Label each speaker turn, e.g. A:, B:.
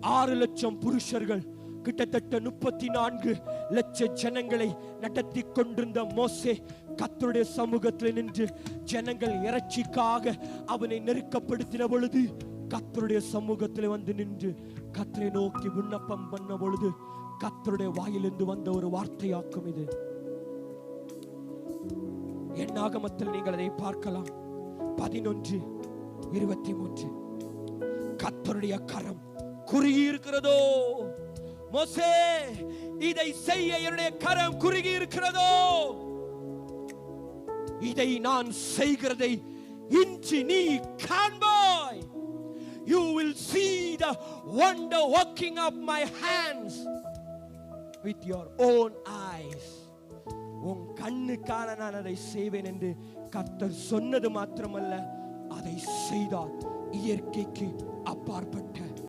A: 6 லட்சம் புருஷர்கள், கிட்டத்தட்ட 34 லட்ச ஜனங்களை நடத்தி கொண்டிருந்த மோசே கர்த்தருடைய சமூகத்தில் நின்று ஜனங்கள் இறைச்சிக்காக அவனை நெருக்கப்படுத்தின பொழுது கர்த்தருடைய சமூகத்தில் வந்து நின்று கர்த்தரை நோக்கி விண்ணப்பம் பண்ண பொழுது கர்த்தருடைய வாயிலிருந்து வந்த ஒரு வார்த்தையாக்கும் இது. என்னாகமத்தில் நீங்கள் அதை பார்க்கலாம். 11:23. கர்த்தருடைய கரம் குறுகி இருக்கிறதோ, மோசே இதை செய்ய என்னுடைய கரம் குறுகி இருக்கிறதோ, இதை நான் செய்கிறதை இன்று நீ காண்பாய். You will see the wonder working of my hands with your own eyes. உன் கண்ணுக்கான நான் அதை செய்வேன் என்று கர்த்தர் சொன்னது மாத்திரமல்ல, அதை செய்தார். இயற்கைக்கு அப்பாற்பட்ட